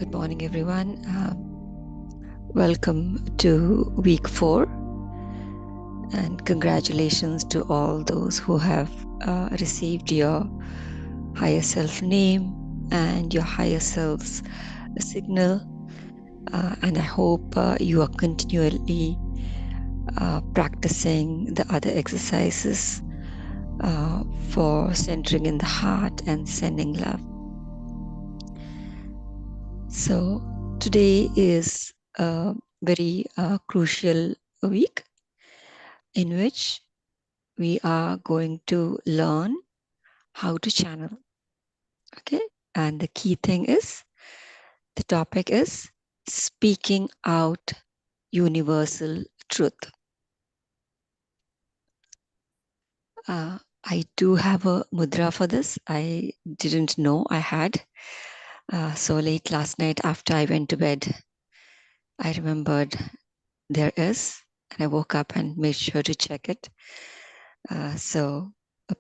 Good morning, everyone. Welcome to week 4, and congratulations to all those who have received your higher self name and your higher self's signal. And I hope you are continually practicing the other exercises for centering in the heart and sending love. So today is a very crucial week in which we are going to learn how to channel. Okay. And the key thing is, the topic is speaking out universal truth. I do have a mudra for this. I didn't know I had. So late last night after I went to bed, I remembered there is, and I woke up and made sure to check it. So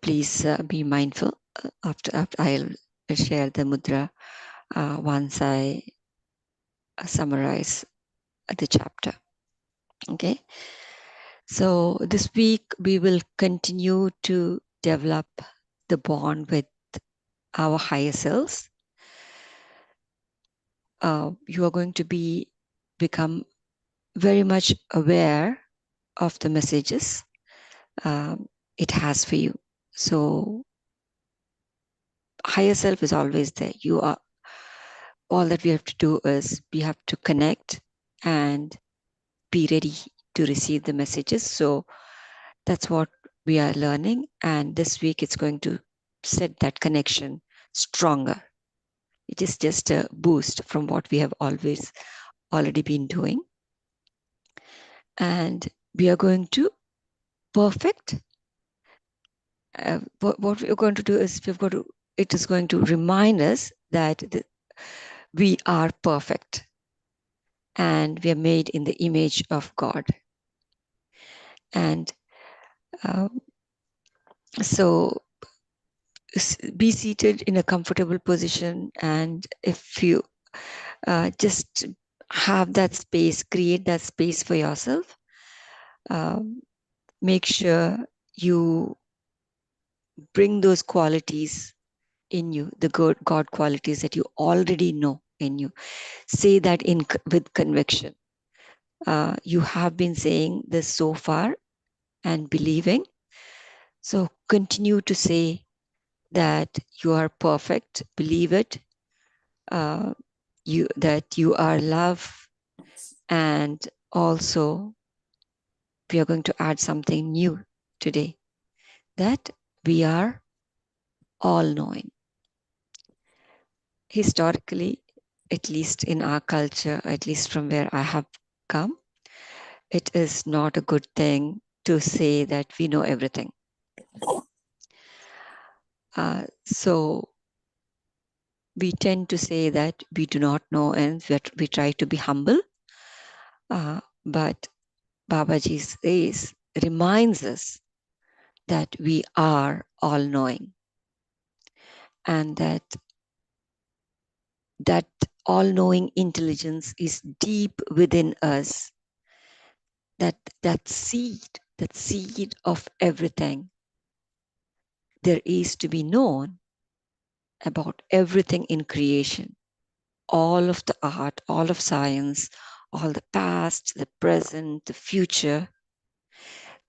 please be mindful. After I'll share the mudra once I summarize the chapter. Okay. So this week we will continue to develop the bond with our higher selves. You are going to become very much aware of the messages it has for you. So higher self is always there. You are, all that we have to do is we have to connect and be ready to receive the messages. So that's what we are learning. And this week it's going to set that connection stronger. It is just a boost from what we have already been doing. And we are going to perfect. What we're going to do is it is going to remind us that we are perfect and we are made in the image of God. And so be seated in a comfortable position, and if you just have that space, create that space for yourself. Make sure you bring those qualities in you, the God qualities that you already know in you. Say that with conviction. You have been saying this so far and believing. So continue to say that you are perfect. Believe it. That you are love, and also we are going to add something new today, that we are all-knowing. Historically, at least in our culture, at least from where I have come, it is not a good thing to say that we know everything. So we tend to say that we do not know, and we try to be humble. But Babaji reminds us that we are all-knowing, and that all-knowing intelligence is deep within us. That seed of everything there is to be known about everything in creation, all of the art, all of science, all the past, the present, the future,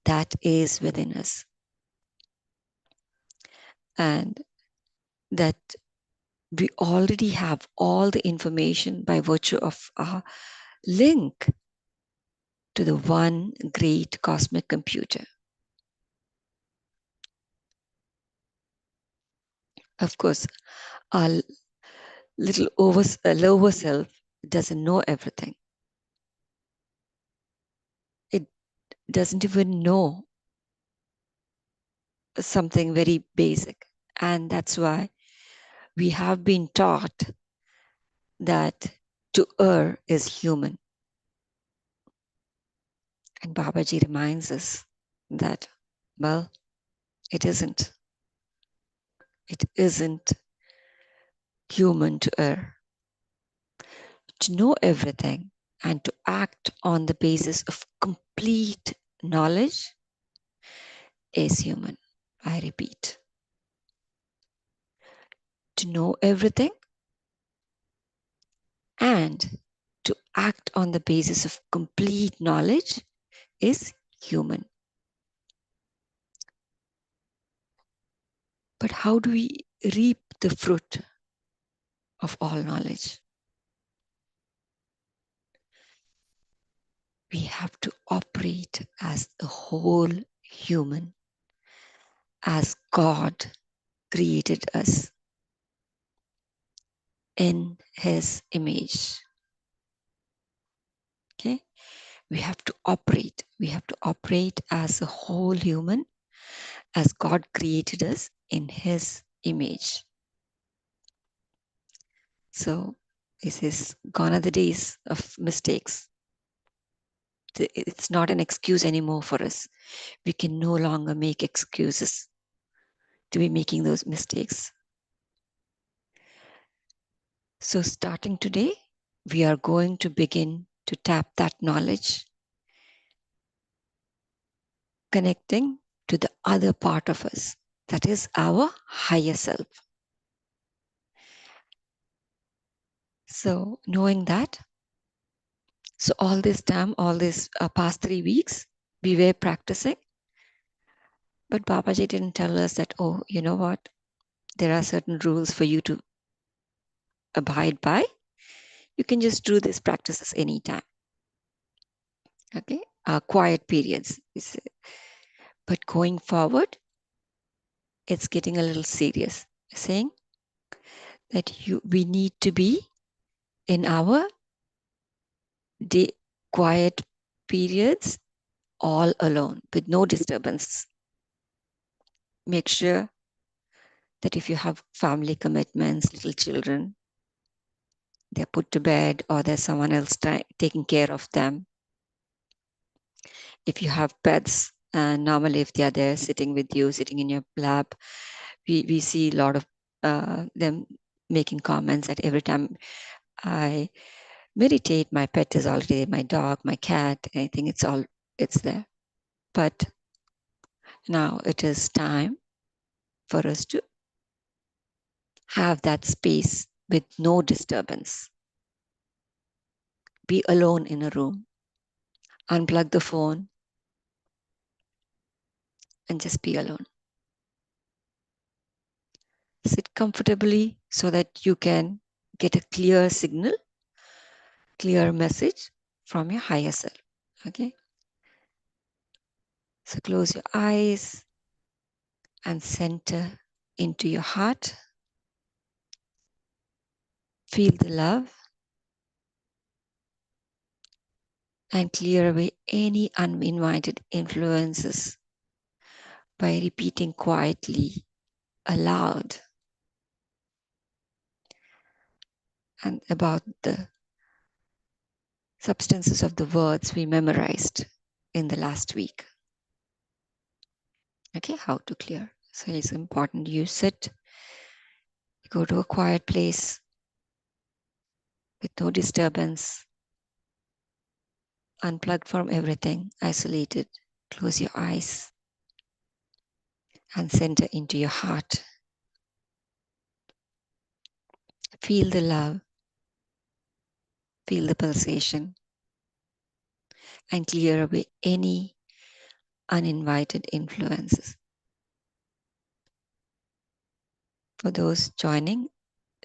that is within us. And that we already have all the information by virtue of our link to the one great cosmic computer. Of course, our little lower self doesn't know everything. It doesn't even know something very basic. And that's why we have been taught that to err is human. And Babaji reminds us that, well, it isn't. It isn't human to err. To know everything and to act on the basis of complete knowledge is human. I repeat. To know everything and to act on the basis of complete knowledge is human. But how do we reap the fruit of all knowledge? We have to operate as a whole human, as God created us in His image. Okay? We have to operate. We have to operate as a whole human, as God created us in His image. So this is gone are the days of mistakes. It's not an excuse anymore for us. We can no longer make excuses to be making those mistakes. So starting today, we are going to begin to tap that knowledge, connecting to the other part of us, that is our higher self. So knowing that, so all this time, all this past 3 weeks, we were practicing, but Babaji didn't tell us that, oh, you know what? There are certain rules for you to abide by. You can just do these practices anytime. Okay, quiet periods. But going forward, it's getting a little serious. Saying that we need to be in our day quiet periods all alone with no disturbance. Make sure that if you have family commitments, little children, they're put to bed or there's someone else taking care of them. If you have pets, normally if they are there sitting with you, sitting in your lap, we see a lot of them making comments that every time I meditate, my pet is already my dog, my cat, anything, it's there. But now it is time for us to have that space with no disturbance. Be alone in a room, unplug the phone, and just be alone. Sit comfortably so that you can get a clear signal, clear message from your higher self. Okay? So close your eyes and center into your heart. Feel the love and clear away any uninvited influences by repeating quietly aloud and about the substances of the words we memorized in the last week. Okay, how to clear. So it's important you sit, you go to a quiet place with no disturbance, unplugged from everything, isolated. Close your eyes and center into your heart. Feel the love, feel the pulsation, and clear away any uninvited influences. For those joining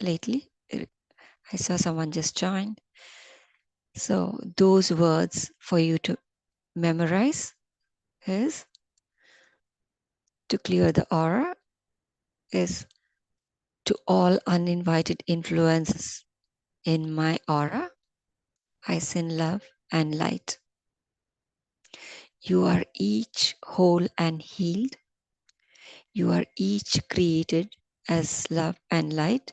lately, I saw someone just joined. So those words for you to memorize is to clear the aura, is to all uninvited influences in my aura, I send love and light. You are each whole and healed. You are each created as love and light,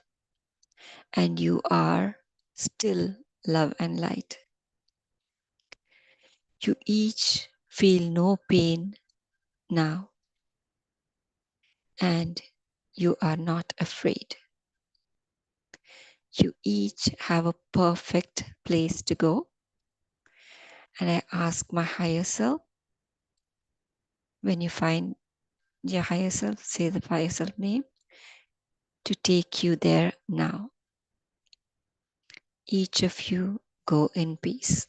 and you are still love and light. You each feel no pain now, and you are not afraid. You each have a perfect place to go. And I ask my higher self, when you find your higher self, say the higher self name, to take you there now. Each of you go in peace.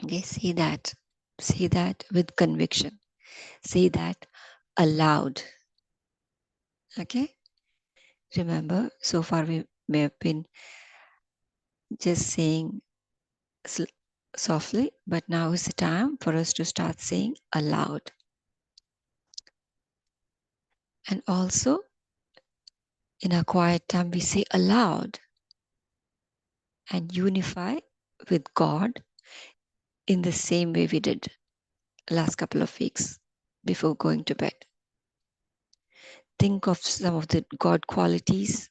Okay, say that. Say that with conviction. Say that aloud. Okay? Remember, so far we may have been just saying softly, but now is the time for us to start saying aloud. And also, in our quiet time, we say aloud and unify with God in the same way we did last couple of weeks before going to bed. Think of some of the God qualities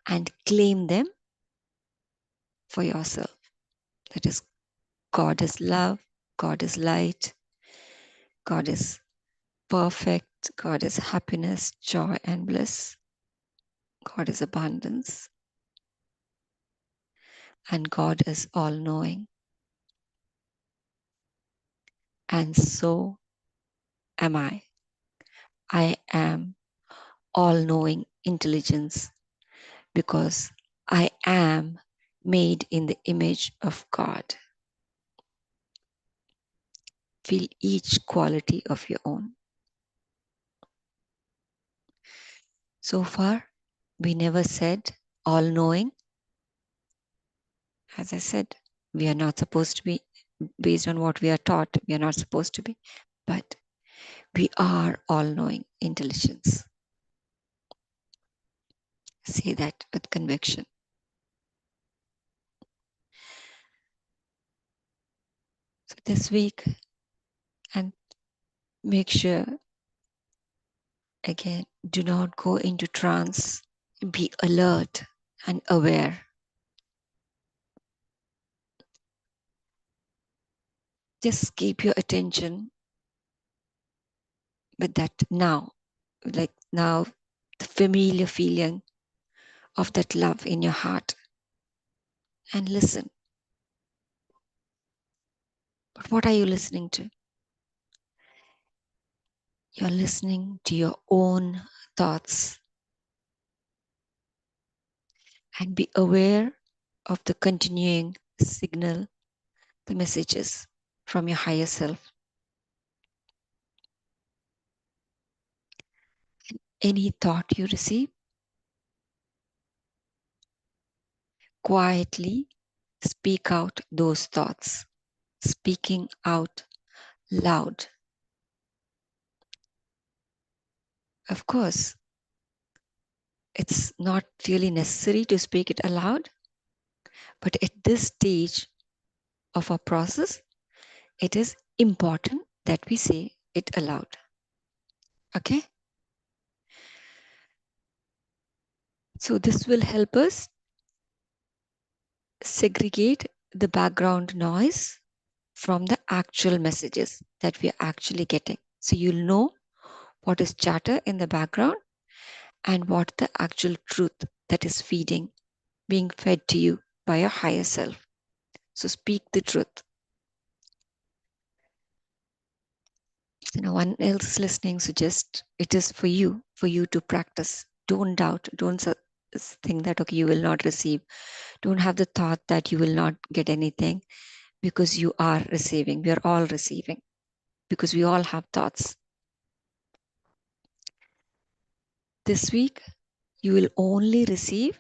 and claim them for yourself. That is, God is love, God is light, God is perfect, God is happiness, joy, and bliss, God is abundance, and God is all knowing. And so am I. I am all knowing intelligence because I am made in the image of God. Feel each quality of your own. So far, we never said all knowing. As I said, we are not supposed to be, based on what we are taught, we are not supposed to be, but we are all knowing intelligence. Say that with conviction. So this week, and make sure, again, do not go into trance. Be alert and aware. Just keep your attention with that now, like now, the familiar feeling of that love in your heart, and listen. But what are you listening to? You're listening to your own thoughts, and be aware of the continuing signal, the messages from your higher self. And any thought you receive, quietly speak out those thoughts, speaking out loud. Of course, it's not really necessary to speak it aloud, but at this stage of our process, it is important that we say it aloud. Okay? So this will help us segregate the background noise from the actual messages that we are actually getting. So you'll know what is chatter in the background and what the actual truth that is being fed to you by your higher self. So speak the truth. No one else is listening, so just it is for you to practice. Don't doubt. Don't think that, okay, you will not receive. Don't have the thought that you will not get anything, because you are receiving. We are all receiving because we all have thoughts. This week, you will only receive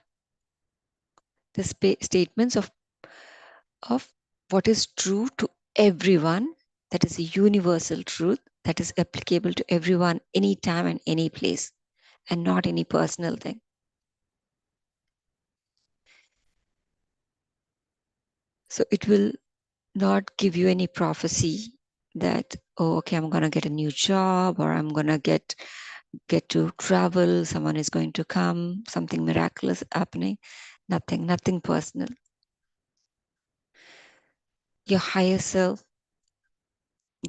the statements of what is true to everyone. That is a universal truth that is applicable to everyone, anytime and any place, and not any personal thing. So it will not give you any prophecy that, oh, okay, I'm going to get a new job, or I'm going to get to travel, someone is going to come, something miraculous happening. Nothing personal. Your higher self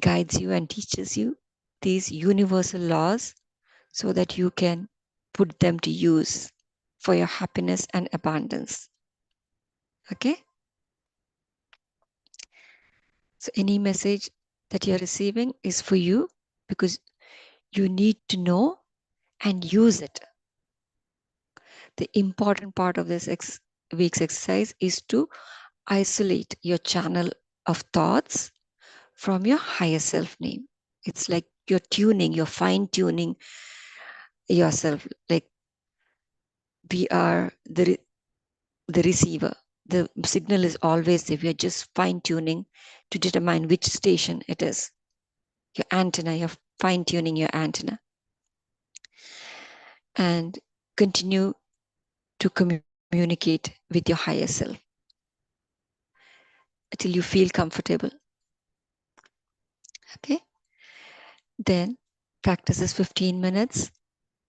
guides you and teaches you these universal laws so that you can put them to use for your happiness and abundance. Okay? So any message that you're receiving is for you because you need to know and use it. The important part of this week's exercise is to isolate your channel of thoughts from your higher self name. It's like you're tuning, you're fine tuning yourself. Like we are the receiver. The signal is always there. We are just fine tuning to determine which station it is. Your antenna, you're fine tuning your antenna. And continue to communicate with your higher self until you feel comfortable. Okay. Then practice this 15 minutes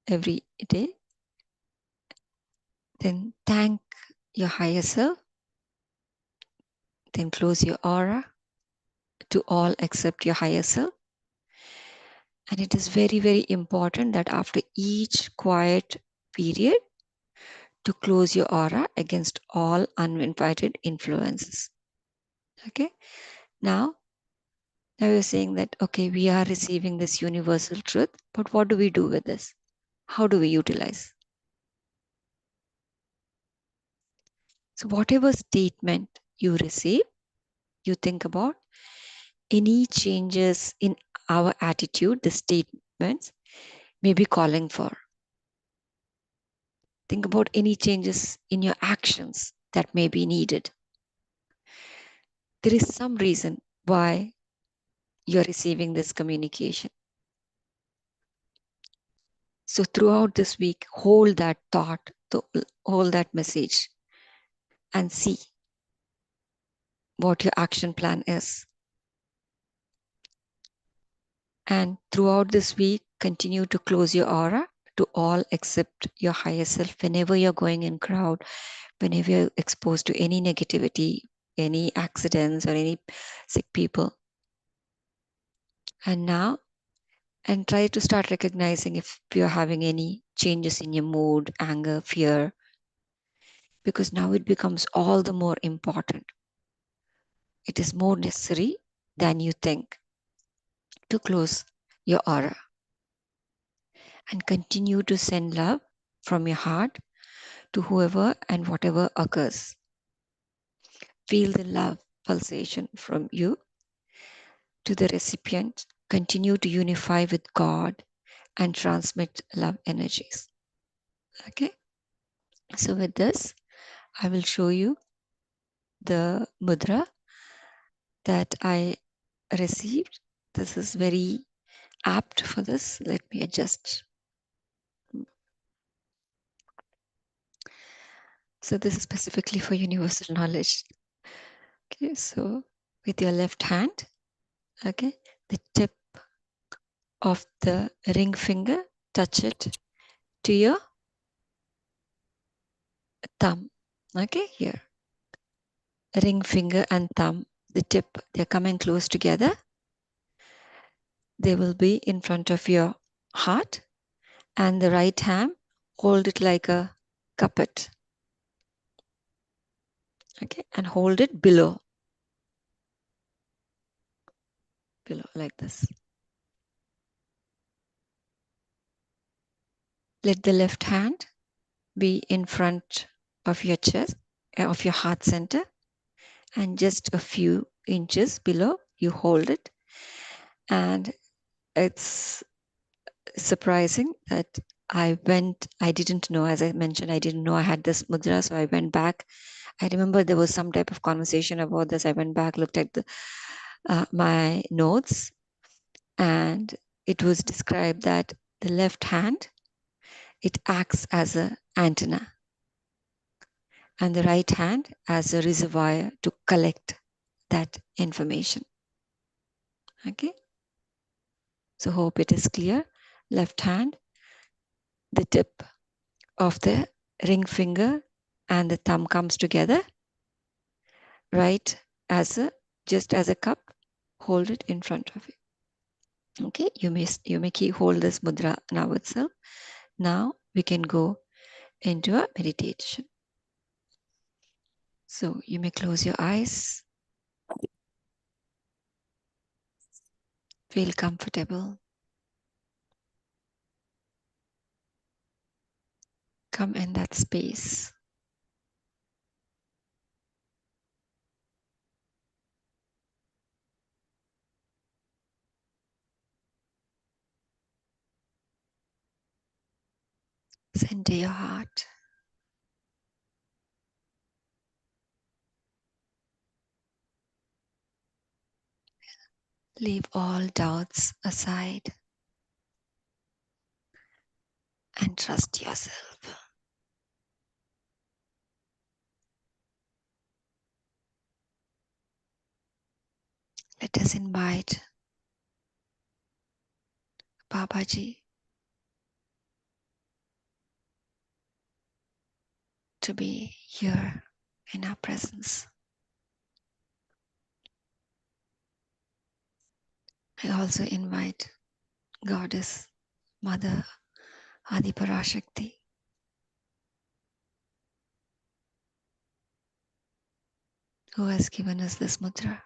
every day. Then thank your higher self. Then close your aura to all except your higher self. And it is very, very important that after each quiet period, to close your aura against all uninvited influences. Okay. Now we're saying that, okay, we are receiving this universal truth, but what do we do with this? How do we utilize? So whatever statement you receive, you think about any changes in our attitude, the statements may be calling for. Think about any changes in your actions that may be needed. There is some reason why you're receiving this communication. So throughout this week, hold that thought, hold that message and see what your action plan is. And throughout this week, continue to close your aura to all except your higher self. Whenever you're going in crowd, whenever you're exposed to any negativity, any accidents or any sick people. And now, and try to start recognizing if you're having any changes in your mood, anger, fear, because now it becomes all the more important. It is more necessary than you think to close your aura and continue to send love from your heart to whoever and whatever occurs. Feel the love pulsation from you to the recipient. Continue to unify with God and transmit love energies. Okay. So with this, I will show you the mudra that I received. This is very apt for this. Let me adjust. So this is specifically for universal knowledge. Okay, so with your left hand, okay, the tip of the ring finger, touch it to your thumb. Okay, here. Ring finger and thumb, the tip, they're coming close together. They will be in front of your heart, and the right hand, hold it like a cuppet. Okay, and hold it below like this. Let the left hand be in front of your chest, of your heart center, and just a few inches below, you hold it. And it's surprising that I didn't know, as I mentioned, I didn't know I had this mudra, so I went back. I remember there was some type of conversation about this. I went back, looked at my notes, and it was described that the left hand, it acts as an antenna, and the right hand as a reservoir to collect that information. Okay. So hope it is clear. Left hand, the tip of the ring finger and the thumb comes together. Right, just as a cup, hold it in front of you. Okay, you may keep hold this mudra now itself. Now we can go into a meditation. So you may close your eyes, feel comfortable. Come in that space. Center your heart. Leave all doubts aside and trust yourself. Let us invite Babaji to be here in our presence. I also invite Goddess Mother Adi Parashakti who has given us this mudra.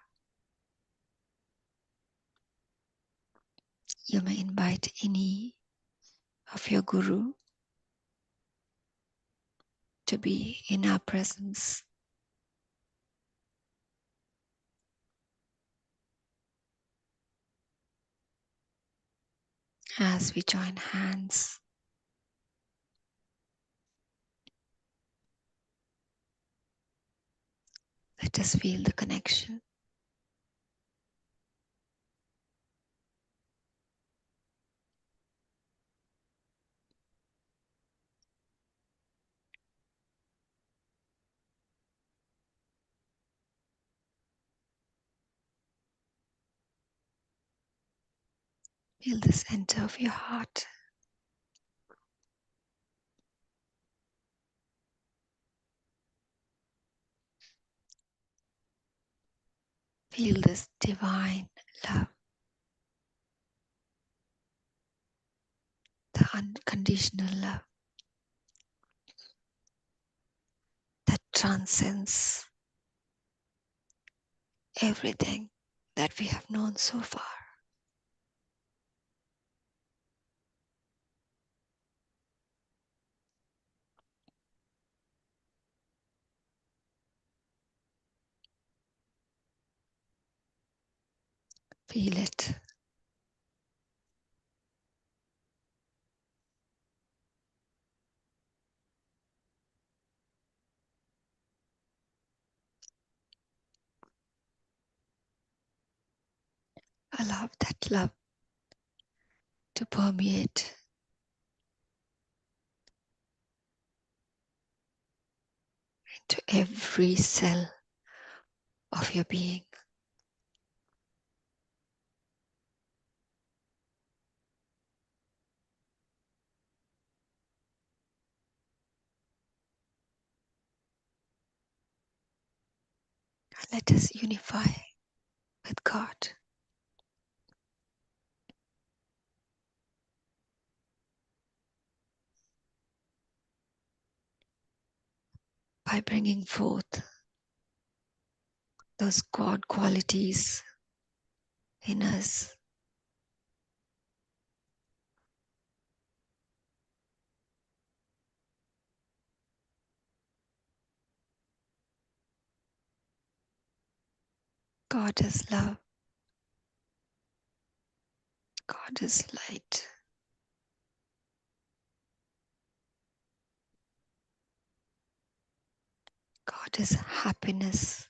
You may invite any of your guru to be in our presence. As we join hands, let us feel the connection. Feel the center of your heart. Feel this divine love, the unconditional love that transcends everything that we have known so far. Feel it. Allow that love to permeate into every cell of your being. Let us unify with God by bringing forth those God qualities in us. God is love. God is light. God is happiness,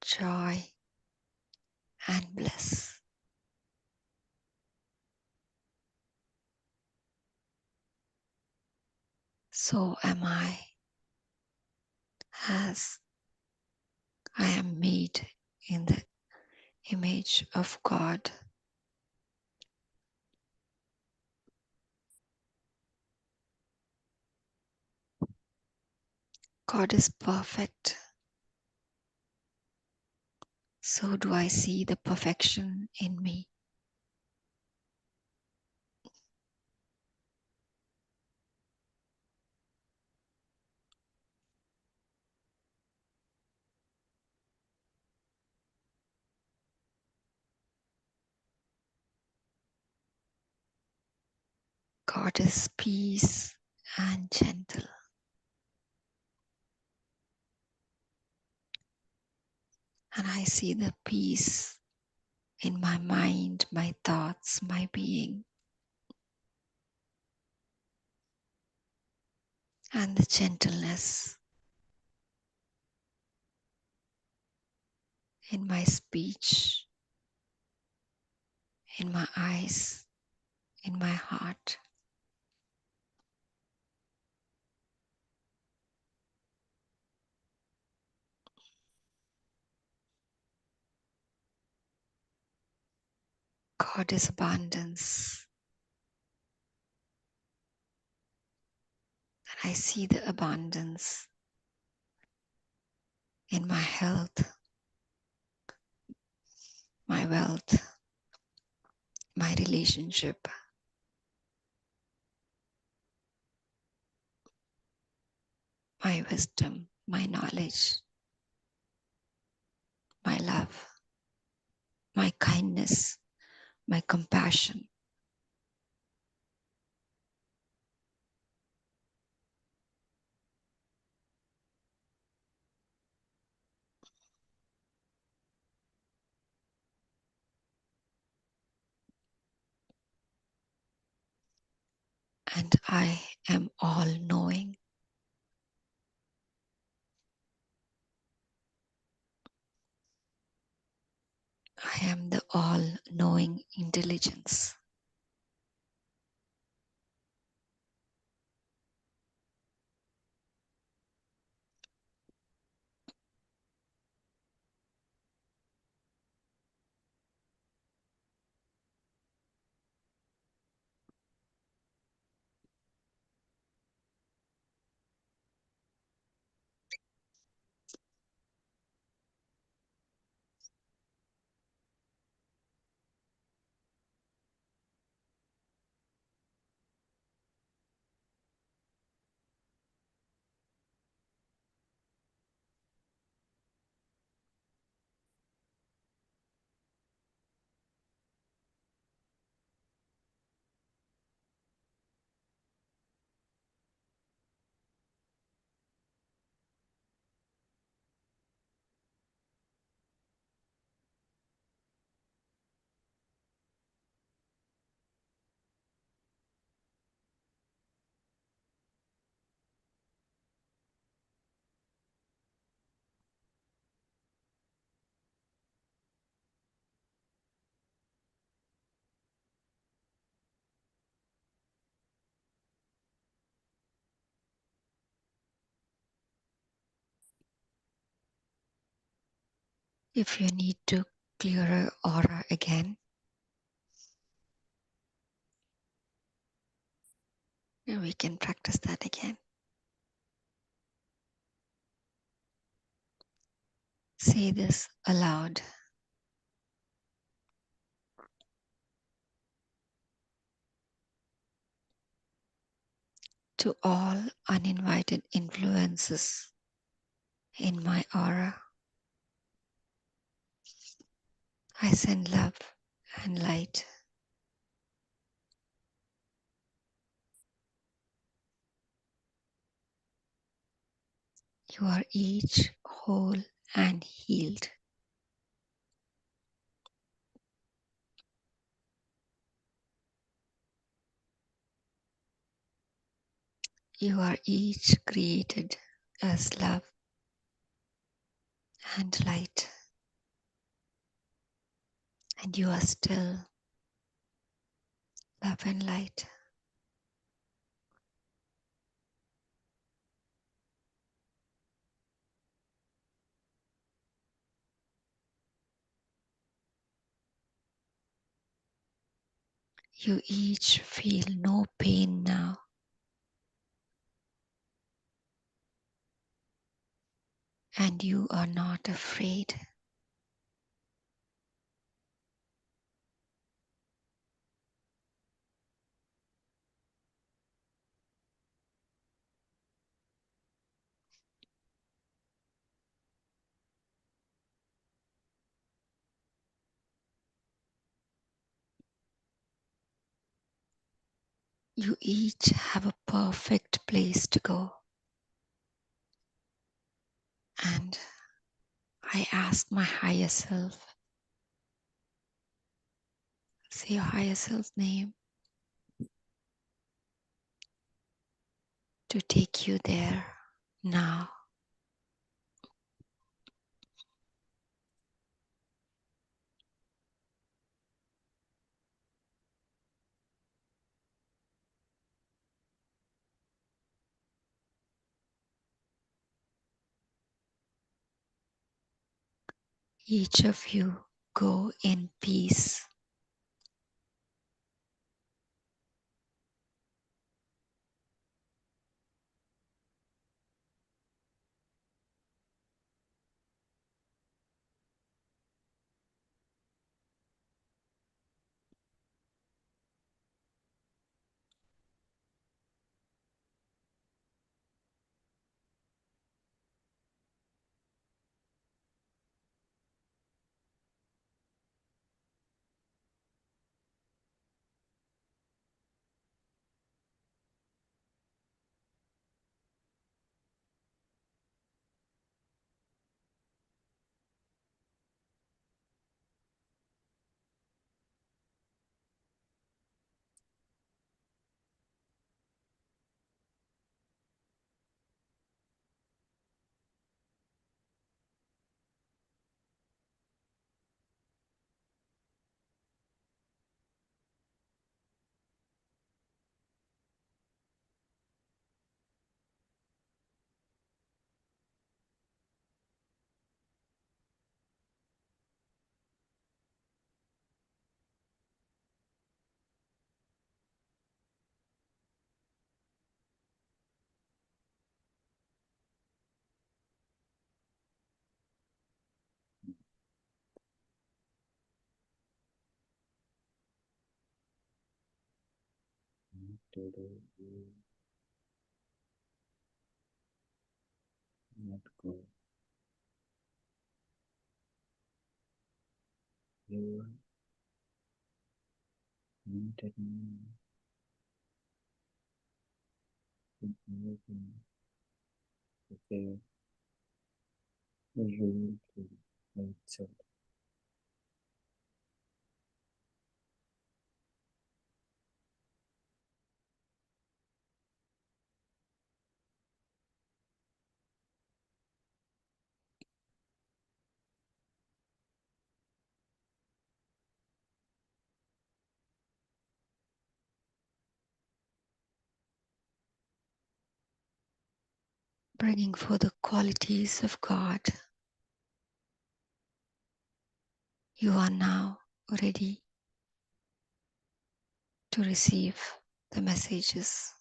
joy, and bliss. So am I, as I am made in the image of God. God is perfect. So do I see the perfection in me. God is peace and gentle. And I see the peace in my mind, my thoughts, my being, and the gentleness in my speech, in my eyes, in my heart. God is abundance. And I see the abundance in my health, my wealth, my relationship, my wisdom, my knowledge, my love, my kindness, my compassion. And I am all knowing. I am the all knowing intelligence. If you need to clear your aura again, we can practice that again. Say this aloud. To all uninvited influences in my aura, I send love and light. You are each whole and healed. You are each created as love and light, and you are still love and light. You each feel no pain now, and you are not afraid. You each have a perfect place to go. And I ask my higher self, say your higher self's name, to take you there now. Each of you go in peace. Let go. Your limited mind is moving prepare the rule to itself. Bringing forth the qualities of God. You are now ready to receive the messages.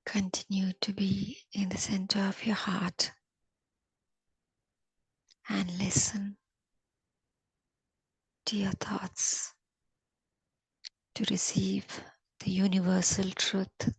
Continue to be in the center of your heart and listen to your thoughts to receive the universal truth.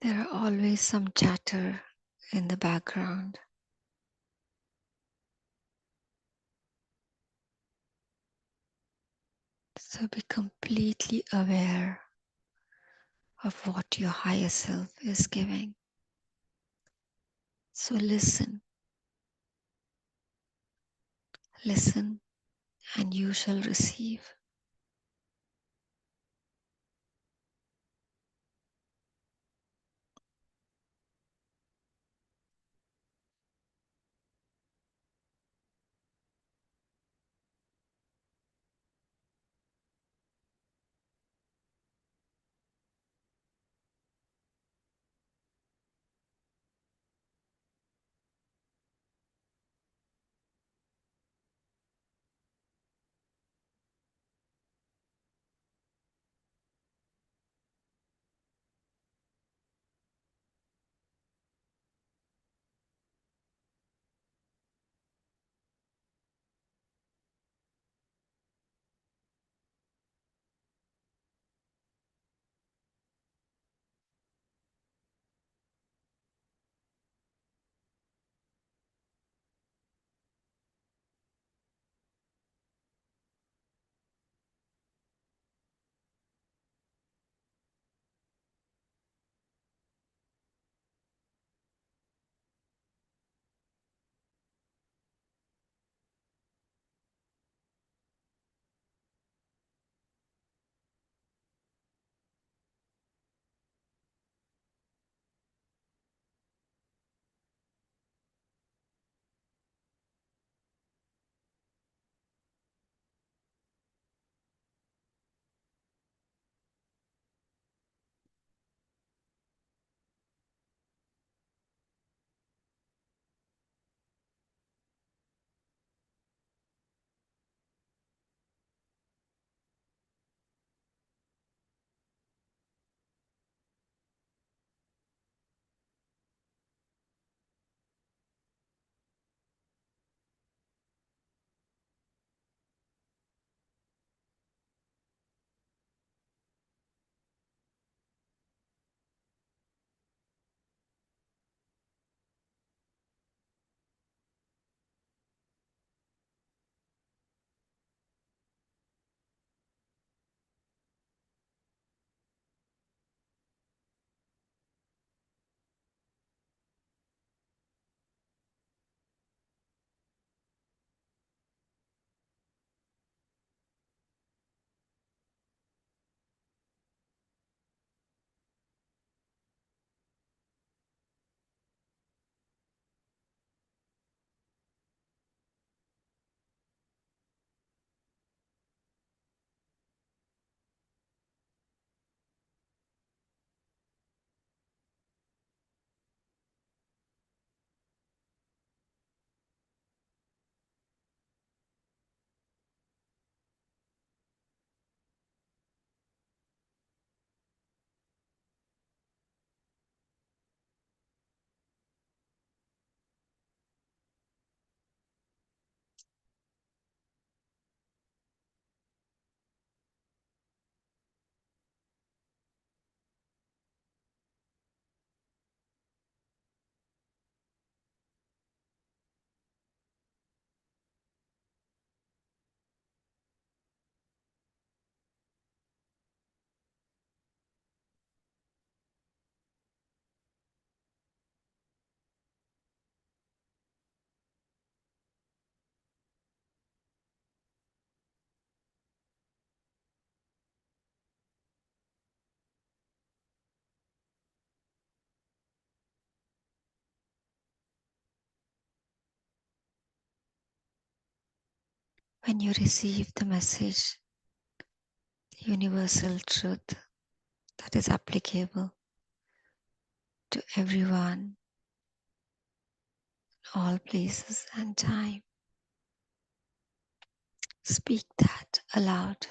There are always some chatter in the background. So be completely aware of what your higher self is giving. So listen, listen, and you shall receive. When you receive the message, the universal truth that is applicable to everyone, all places and time, speak that aloud.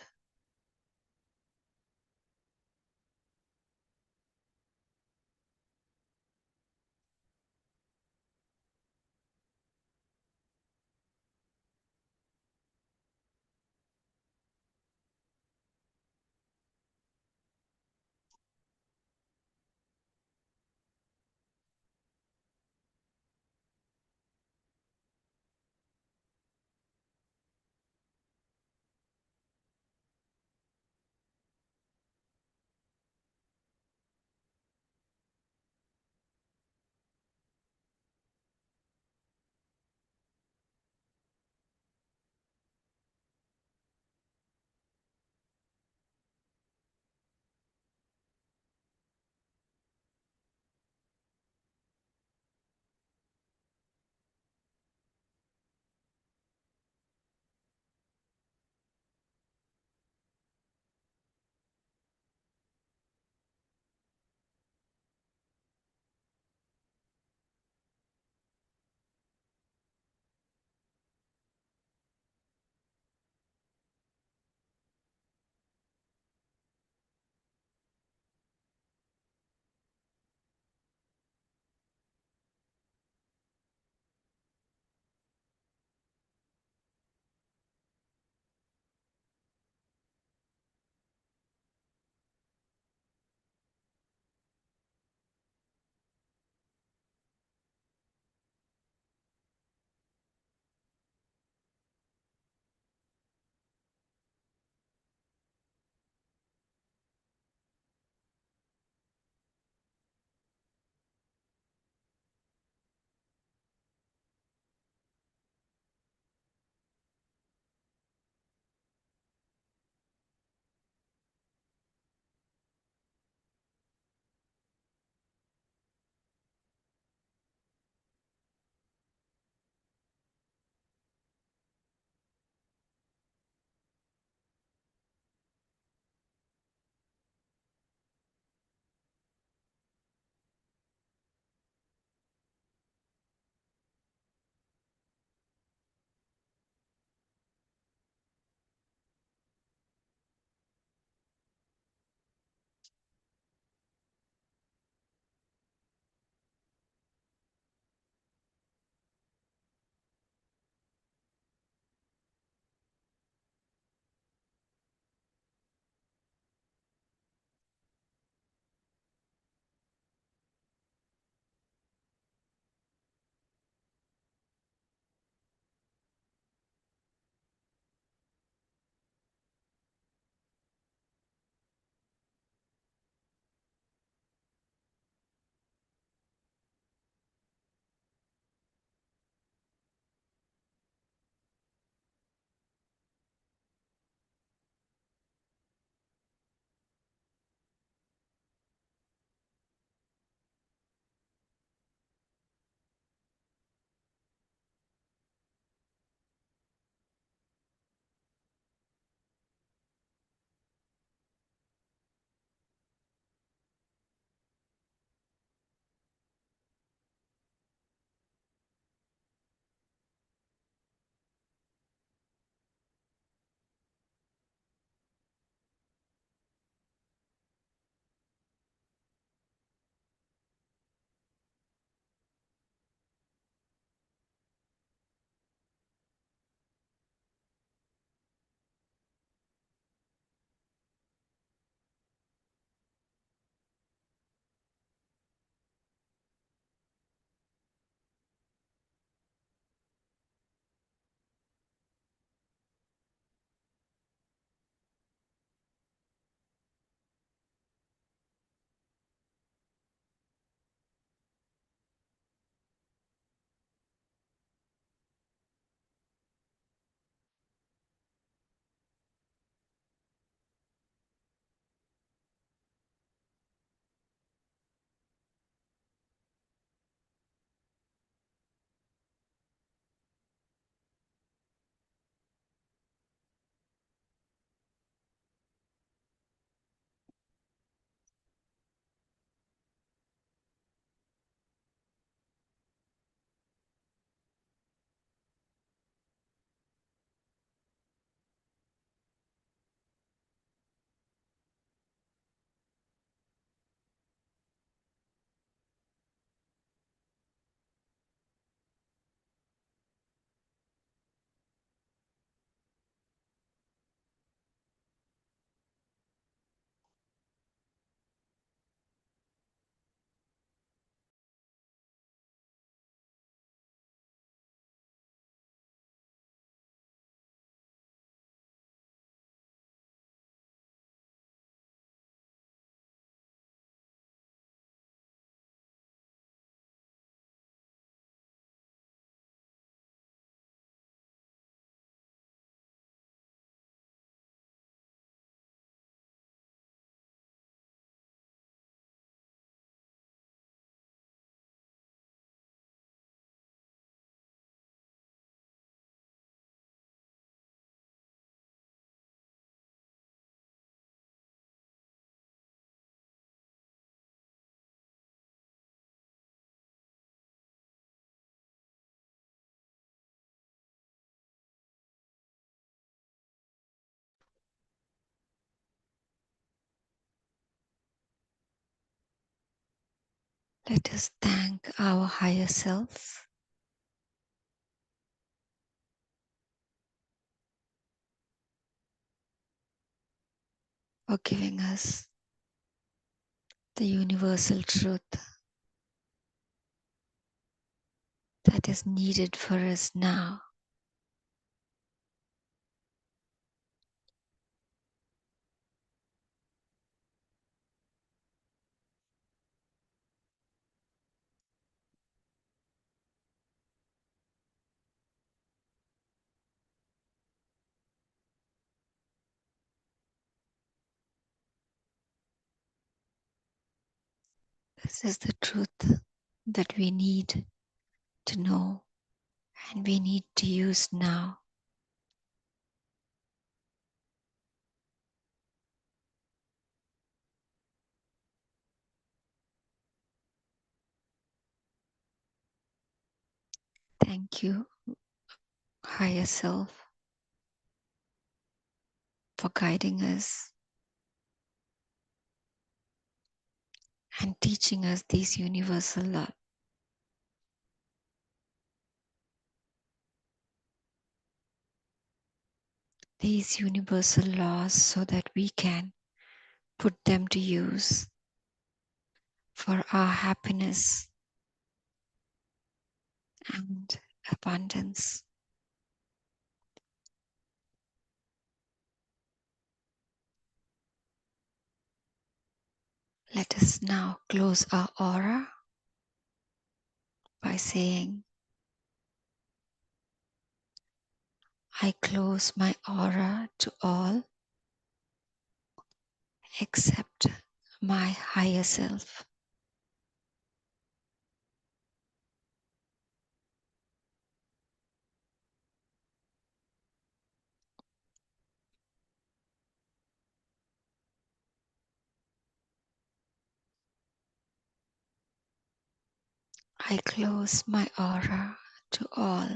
Let us thank our higher self for giving us the universal truth that is needed for us now. This is the truth that we need to know and we need to use now. Thank you, higher self, for guiding us and teaching us these universal laws. These universal laws so that we can put them to use for our happiness and abundance. Let us now close our aura by saying, I close my aura to all except my higher self. I close my aura to all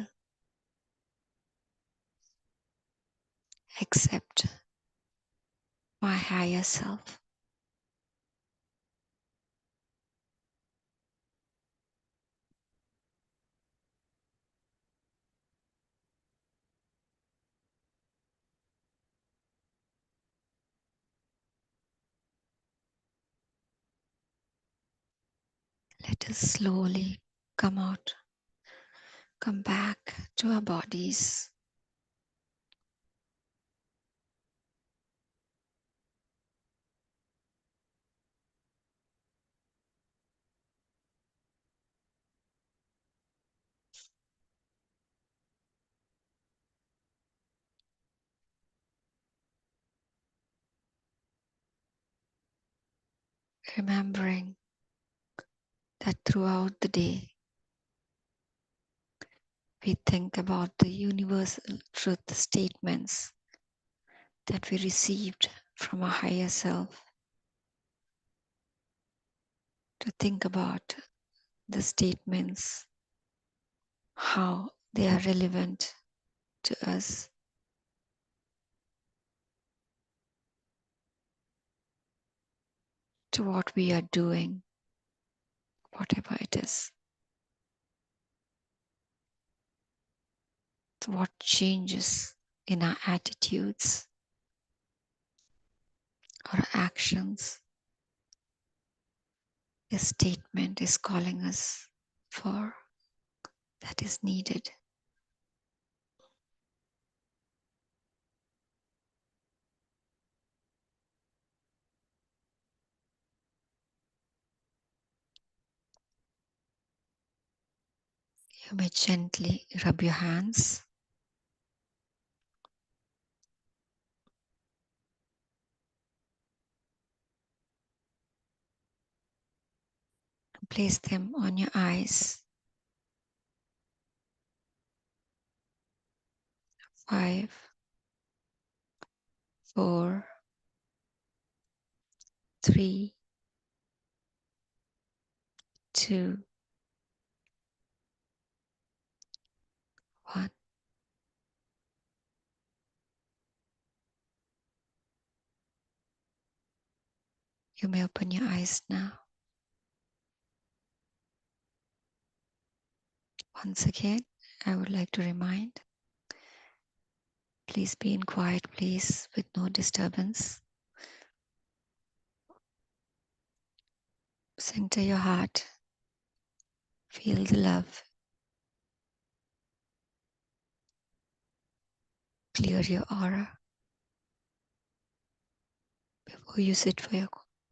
except my higher self. Let us slowly come back to our bodies. Remembering that throughout the day we think about the universal truth statements that we received from our higher self, to think about the statements, how they are relevant to us, to what we are doing, whatever it is, to what changes in our attitudes or actions this statement is calling us for, that is needed. You may gently rub your hands and place them on your eyes. 5, 4, 3, 2, 1. You may open your eyes now. Once again, I would like to remind, please be in quiet place with no disturbance. Center your heart. Feel the love. Clear your aura before you sit for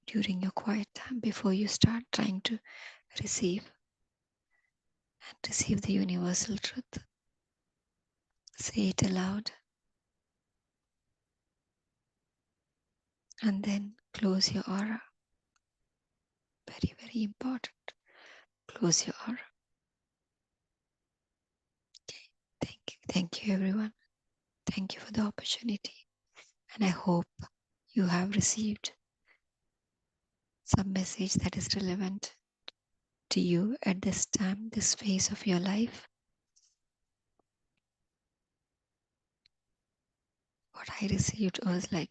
during your quiet time, before you start trying to receive the universal truth. Say it aloud and then close your aura. Very, very important. Close your aura. Okay. Thank you everyone. Thank you for the opportunity. And I hope you have received some message that is relevant to you at this time, this phase of your life. What I received was like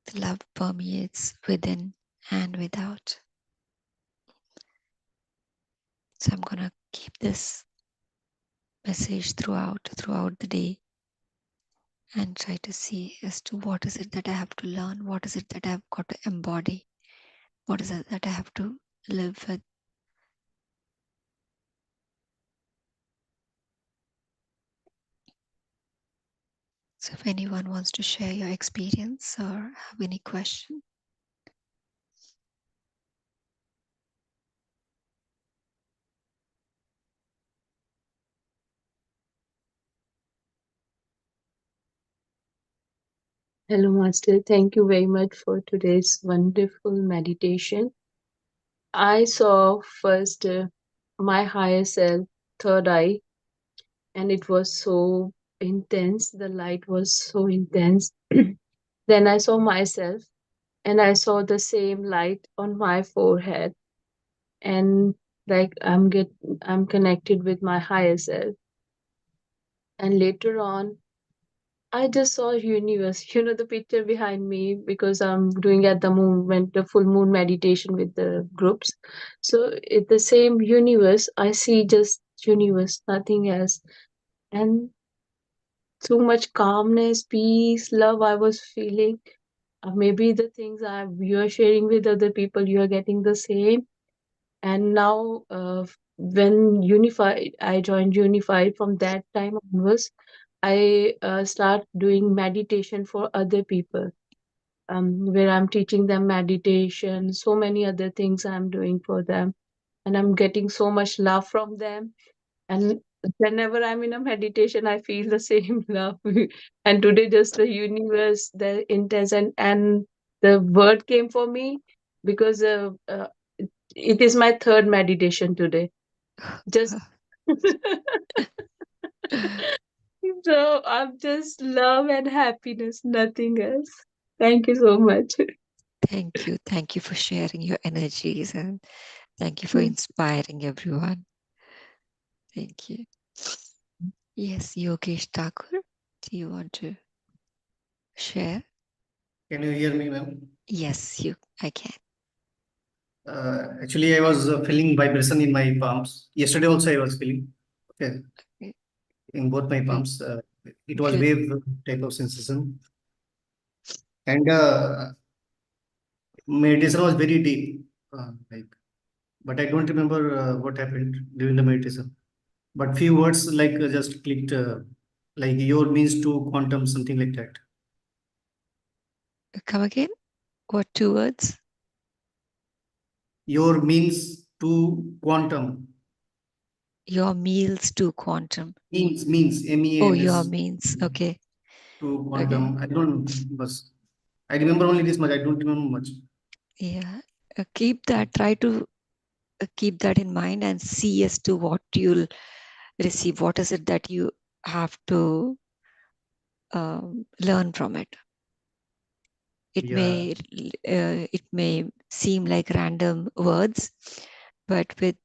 the love permeates within and without. So I'm gonna keep this message throughout the day and try to see as to what is it that I have to learn, what is it that I've got to embody, what is it that I have to live with. So if anyone wants to share your experience or have any question. Hello, Master. Thank you very much for today's wonderful meditation. I saw first my higher self, third eye, and it was so intense. The light was so intense. Then I saw myself, and I saw the same light on my forehead, and like I'm connected with my higher self. And later on, I just saw universe, the picture behind me because I'm doing at the moment the full moon meditation with the groups. So it's the same universe. I see just universe, nothing else. And so much calmness, peace, love I was feeling. Maybe the things you are sharing with other people, you are getting the same. And now, when Unified, I joined Unified. From that time onwards, I start doing meditation for other people, where I'm teaching them meditation, so many other things I'm doing for them, and I'm getting so much love from them. And whenever I'm in a meditation, I feel the same love. And today, just the universe, the intense, and the word came for me because it is my third meditation today. Just so I'm just love and happiness, nothing else. Thank you so much. Thank you for sharing your energies and thank you for inspiring everyone. Thank you. Yes, Yogesh Thakur, do you want to share? Can you hear me, ma'am? Yes, I can. Actually, I was feeling vibration in my palms. Yesterday also I was feeling. Okay, Okay. in both my Good. palms. It was Good. wave type of sensation, and meditation was very deep. Like, but I don't remember what happened during the meditation. But few words like just clicked, like your means to quantum, something like that. Come again? What two words? Your means to quantum. Your meals to quantum. Means Oh, your MEANS means. Okay. to Okay. quantum. I don't, but I remember only this much. I don't remember much. Yeah. Keep that. Try to keep that in mind and see as to what you'll receive. What is it that you have to learn from it? Yeah, It may seem like random words, but with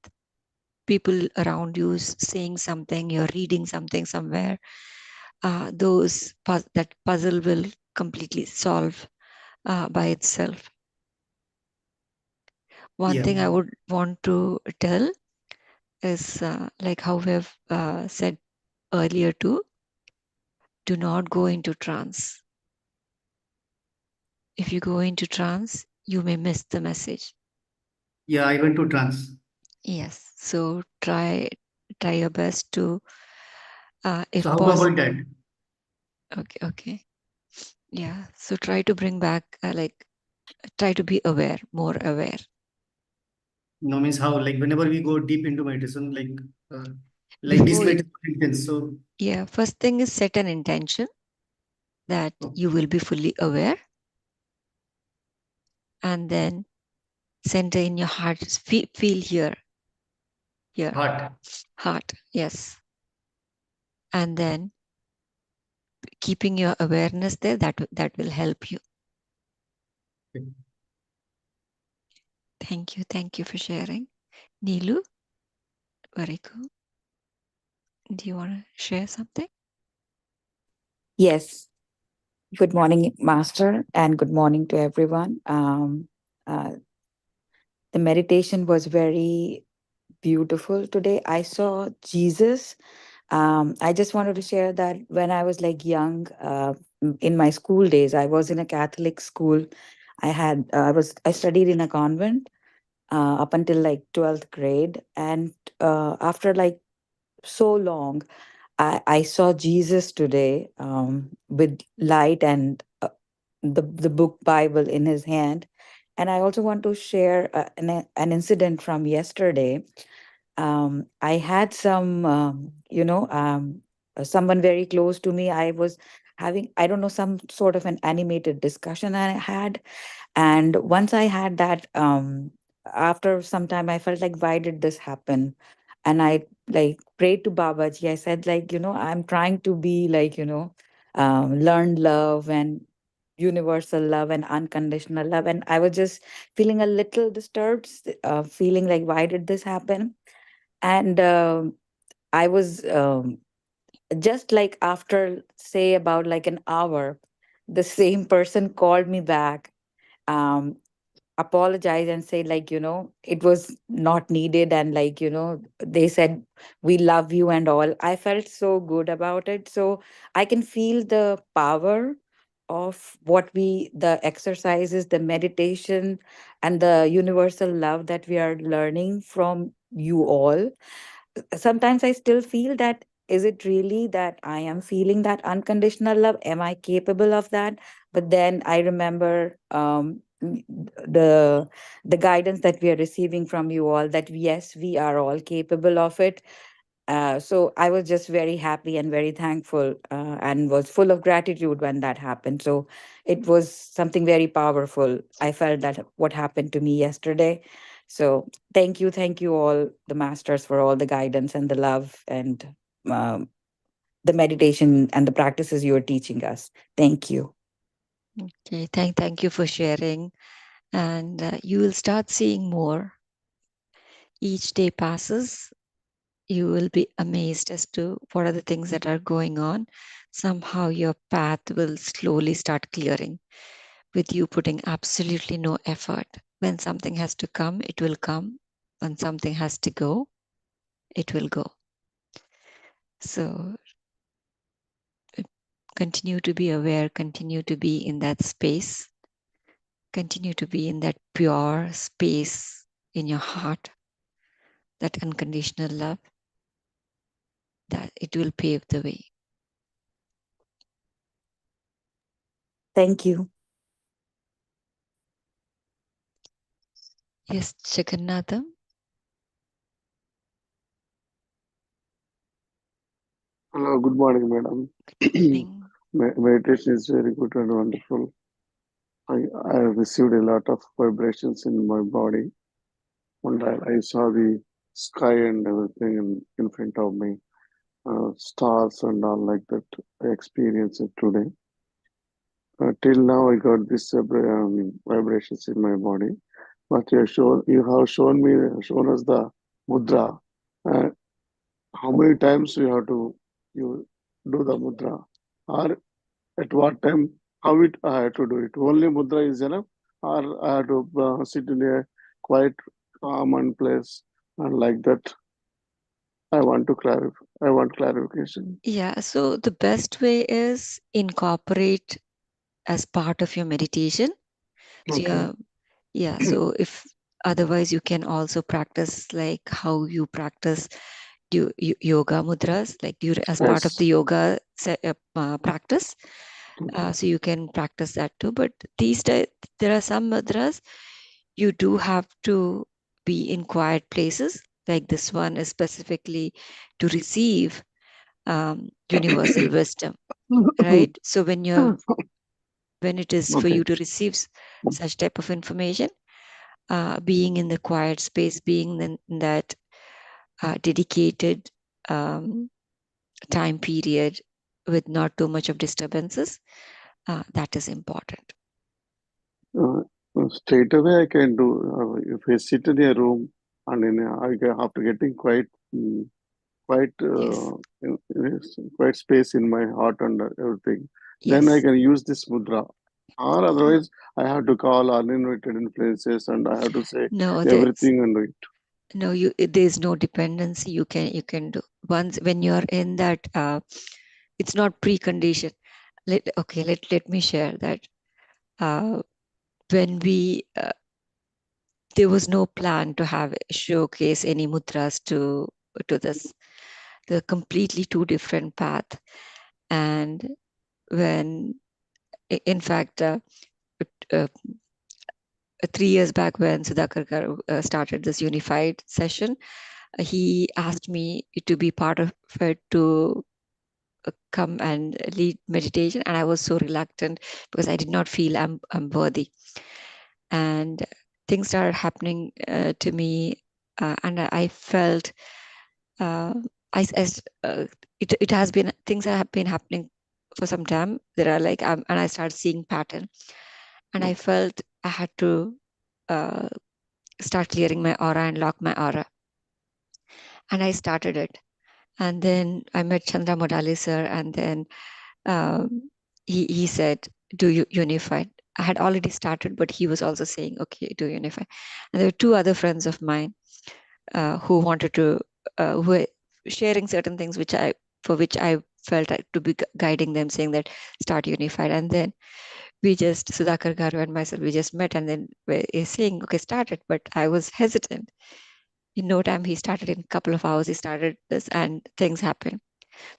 people around you saying something, you're reading something somewhere, that puzzle will completely solve by itself. One yeah. thing I would want to tell, is like how we have said earlier too, do not go into trance. If you go into trance, you may miss the message. Yeah, I went to trance. Yes. So try your best to, So if how to possible. avoid that? Okay. Okay. Yeah. So try to bring back, try to be aware, more aware. No, means how? Like whenever we go deep into meditation, like this Before, meditation intense. So yeah, first thing is set an intention that oh, you will be fully aware, and then center in your heart. Feel here, heart. heart. Yes. And then keeping your awareness there, that will help you. Okay. Thank you for sharing. Neelu, very cool. Do you want to share something? Yes. Good morning, Master, and good morning to everyone. The meditation was very beautiful today. I saw Jesus. I just wanted to share that when I was like young, in my school days, I was in a Catholic school. I studied in a convent up until like 12th grade, and after like so long, I saw Jesus today with light and the book Bible in his hand. And I also want to share an incident from yesterday. I had someone very close to me. I was having, I don't know, some sort of an animated discussion I had. And once I had that, after some time, I felt like, why did this happen? And I like prayed to Babaji. I said, like, I'm trying to be like, learn love and universal love and unconditional love. And I was just feeling a little disturbed, feeling like, why did this happen? And I was just like after, say, about like an hour, the same person called me back, um, apologize and say, like, it was not needed, and like, they said we love you and all. I felt so good about it. So I can feel the power of what we the exercises, the meditation, and the universal love that we are learning from you all. Sometimes I still feel that, is it really that I am feeling that unconditional love? Am I capable of that? But then I remember the guidance that we are receiving from you all, that yes, we are all capable of it. So I was just very happy and very thankful, and was full of gratitude when that happened. So it was something very powerful. I felt that what happened to me yesterday. So thank you all the masters for all the guidance and the love and um, the meditation and the practices you are teaching us. Thank you. Okay. Thank you for sharing. And you will start seeing more. Each day passes, you will be amazed as to what are the things that are going on. Somehow your path will slowly start clearing with you putting absolutely no effort. When something has to come, it will come. When something has to go, it will go. So continue to be aware, continue to be in that space, continue to be in that pure space in your heart, that unconditional love, that it will pave the way. Thank you. Yes, Jagannatham. Hello, good morning, madam. Morning. Meditation is very good and wonderful. I received a lot of vibrations in my body, and I saw the sky and everything in front of me, stars and all like that. I experienced it today. Till now, I got this vibrations in my body. But you have shown us the mudra. Uh, how many times you do the mudra? Or at what time, how it I have to do it. Only mudra is enough, or I have to sit in a quiet, calm and place and like that. I want clarification. Yeah, so the best way is incorporate as part of your meditation. So Okay. yeah, so if otherwise you can also practice like how you practice yoga mudras, like as part of the Yes. yoga practice. So you can practice that too. But these days, there are some mudras you do have to be in quiet places. Like this one is specifically to receive universal wisdom, right? So when it is for Okay. you to receive such type of information, being in the quiet space, being in that dedicated time period with not too much of disturbances, that is important. Straight away I can do. If I sit in a room and after getting quite quite Yes. quite space in my heart and everything, then I Yes. can use this mudra. Or otherwise, I have to call uninvited influences and I have to say No, everything and it. no, there's no dependency. You can do once when you're in that. It's not precondition. Let me share that. When there was no plan to have showcase any mudras to this. The completely two different path. And when, in fact, uh, 3 years back when Sudhakar started this unified session, he asked me to be part of it, to come and lead meditation, and I was so reluctant because I did not feel I'm worthy. And things started happening to me, and I felt it has been things that have been happening for some time. There are like and I started seeing pattern, and I felt I had to uh, start clearing my aura and lock my aura, and I started it. And then I met Chandra Modali sir, and then he said, "Do you unify?" I had already started, but he was also saying, "Okay, do unify." And there were two other friends of mine who wanted to who were sharing certain things for which I felt to be guiding them, saying that start unified. And then we just Sudhakar Garu and myself, we just met, and then we're saying, okay, start it. But I was hesitant. In no time, he started. In a couple of hours, he started this, and things happened.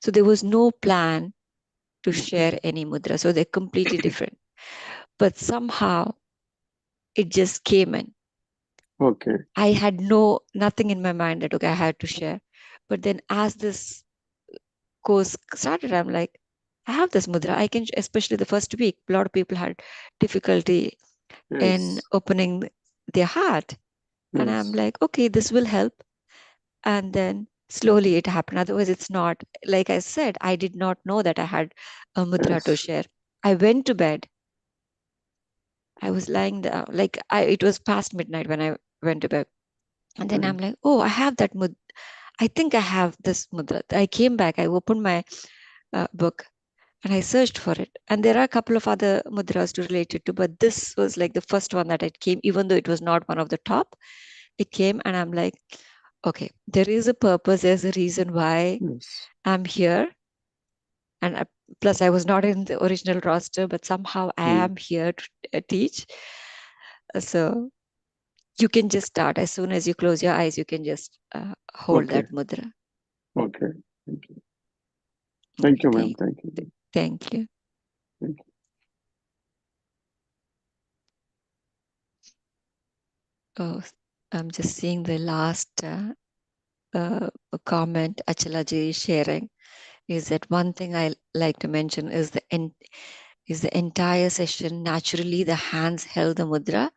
So there was no plan to share any mudra. So they're completely different. But somehow it just came in. Okay. I had nothing in my mind that, okay, I had to share. But then as this course started, I'm like, I have this mudra. I can, especially the first week, a lot of people had difficulty in Yes. opening their heart. And I'm Yes. like, okay, this will help. And then slowly it happened. Otherwise, it's not. Like I said, I did not know that I had a mudra to Yes. share. I went to bed. I was lying down, like it was past midnight when I went to bed. And then I'm like, oh, I have that mudra. I think I have this mudra. I came back, I opened my book and I searched for it. And there are a couple of other mudras to relate it to, but this was like the first one that it came, even though it was not one of the top. It came, and I'm like, okay, there is a purpose, there's a reason why Yes. I'm here. And plus, I was not in the original roster, but somehow I am here to teach. So you can just start as soon as you close your eyes. You can just hold Okay. that mudra. Okay. Thank you. Thank you, ma'am. Thank, Thank you. thank you. Thank you. Oh, I'm just seeing the last comment Achalaji is sharing. Is that one thing I like to mention is the entire session. Naturally, the hands held the mudra.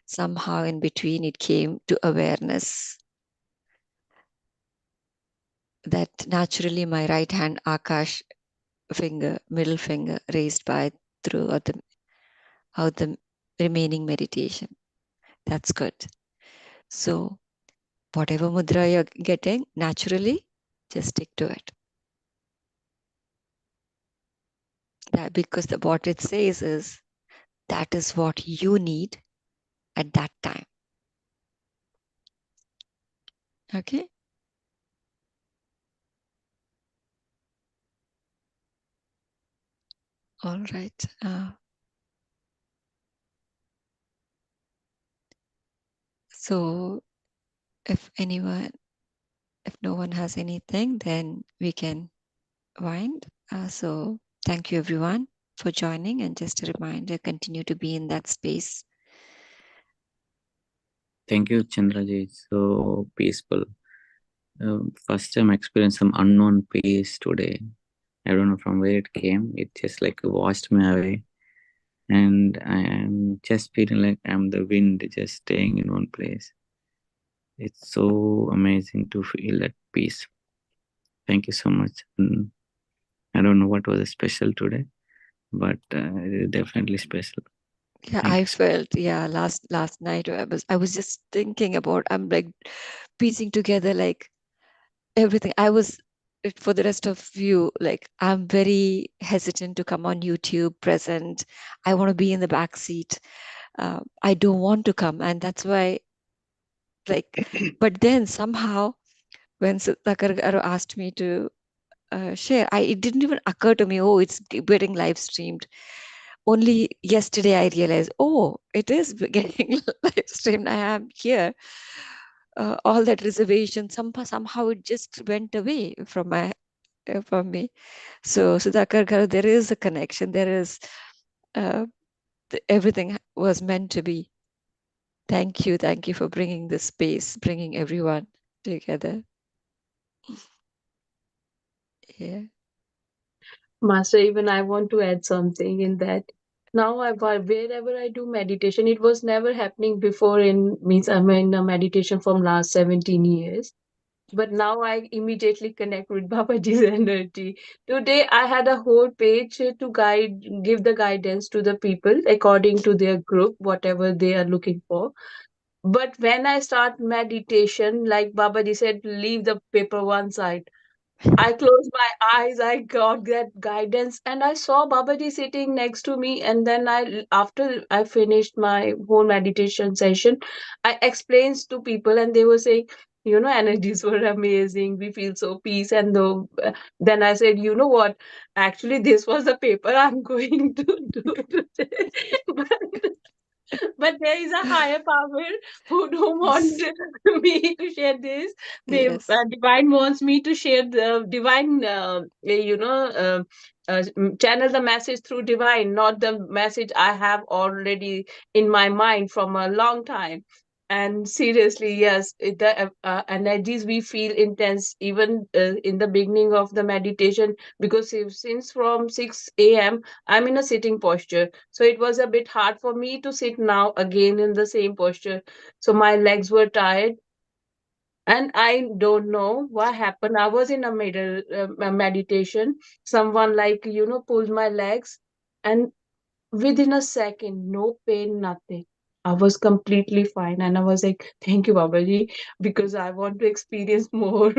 Somehow in between, it came to awareness that naturally my right hand Akash finger, middle finger raised by throughout the remaining meditation. That's good. So whatever mudra you're getting, naturally, just stick to it. That because what it says is that is what you need at that time. Okay. All right. So if no one has anything, then we can wind. So thank you everyone for joining, and just a reminder, continue to be in that space. Thank you, Chandraji. So peaceful. First time experience some unknown peace today. I don't know from where it came. It just like washed me away. And I am just feeling like I'm the wind just staying in one place. It's so amazing to feel that peace. Thank you so much. I don't know what was special today, but definitely special. Yeah, Thank I you. felt, yeah, last night I was just thinking about, I'm like piecing together like everything. For the rest of you, like I'm very hesitant to come on YouTube present. I want to be in the back seat. I don't want to come, and that's why, like, but then somehow when Sudhakar Garu asked me to share, it didn't even occur to me, oh, it's getting live streamed. Only yesterday I realized, oh, it is getting live streamed. I am here. All that reservation, somehow it just went away from me. So Sudhakar Garu, there is a connection. There is everything was meant to be. Thank you for bringing this space, bringing everyone together. Yeah. Master, even I want to add something in that. Now, wherever I do meditation, it was never happening before. Means I'm in a meditation from last 17 years. But now I immediately connect with Babaji's energy. Today I had a whole page to give the guidance to the people according to their group, whatever they are looking for. But when I start meditation, like Babaji said, leave the paper one side. I closed my eyes, I got that guidance, and I saw Babaji sitting next to me. And then after I finished my whole meditation session, I explained to people, and they were saying, energies were amazing. We feel so peace. And then I said, you know what? Actually, this was the paper I'm going to do today. But there is a higher power who don't want me to share this. Yes. Divine wants me to share the divine, channel the message through divine, not the message I have already in my mind from a long time. And seriously, yes, the energies we feel intense even in the beginning of the meditation, because since from 6 a.m. I'm in a sitting posture. So it was a bit hard for me to sit now again in the same posture. So my legs were tired. And I don't know what happened. I was in a meditation. Someone, like, pulled my legs. And within a second, no pain, nothing. I was completely fine. And I was like, thank you, Babaji, because I want to experience more.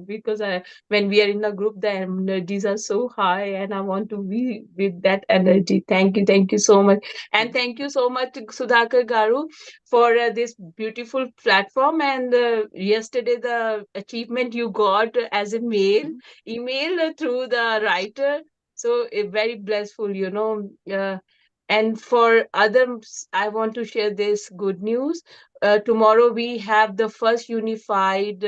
Because when we are in a group, the energies are so high, and I want to be with that energy. Thank you so much. And thank you so much, Sudhakar Garu, for this beautiful platform. And yesterday, the achievement you got as a email through the writer. So very blissful, and for others, I want to share this good news. Tomorrow we have the first unified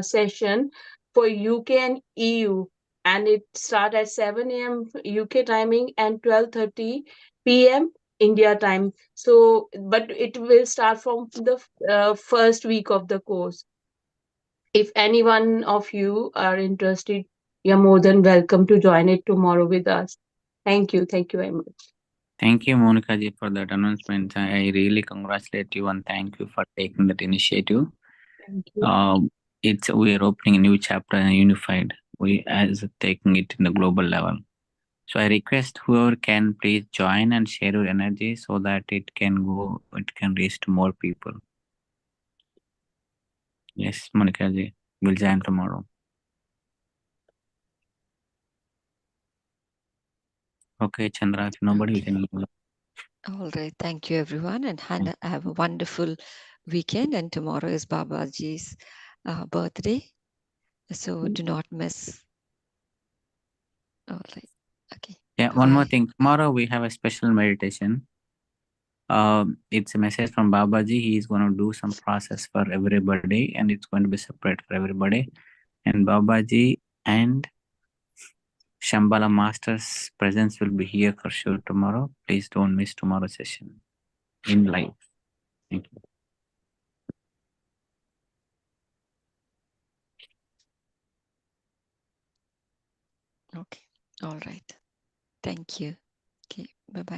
session for UK and EU, and it starts at 7 a.m. UK timing and 12:30 p.m. India time. So, but it will start from the first week of the course. If any one of you are interested, you're more than welcome to join it tomorrow with us. Thank you. Thank you very much. Thank you, Monica ji, for that announcement. I really congratulate you and thank you for taking that initiative. Thank you. We are opening a new chapter in Unified. We as taking it in the global level. So I request whoever can please join and share your energy so that it can reach to more people. Yes, Monica ji, we'll join tomorrow. Okay, Chandra, if nobody, we can move. All right. Thank you, everyone. And have a wonderful weekend. And tomorrow is Babaji's birthday. So do not miss. All right. Okay. Yeah, one more Bye-bye. thing. Tomorrow we have a special meditation. It's a message from Babaji. He is going to do some process for everybody, and it's going to be separate for everybody. And Babaji and Shambhala Master's presence will be here for sure tomorrow. Please don't miss tomorrow's session in live. Thank you. Okay. All right. Thank you. Okay. Bye-bye.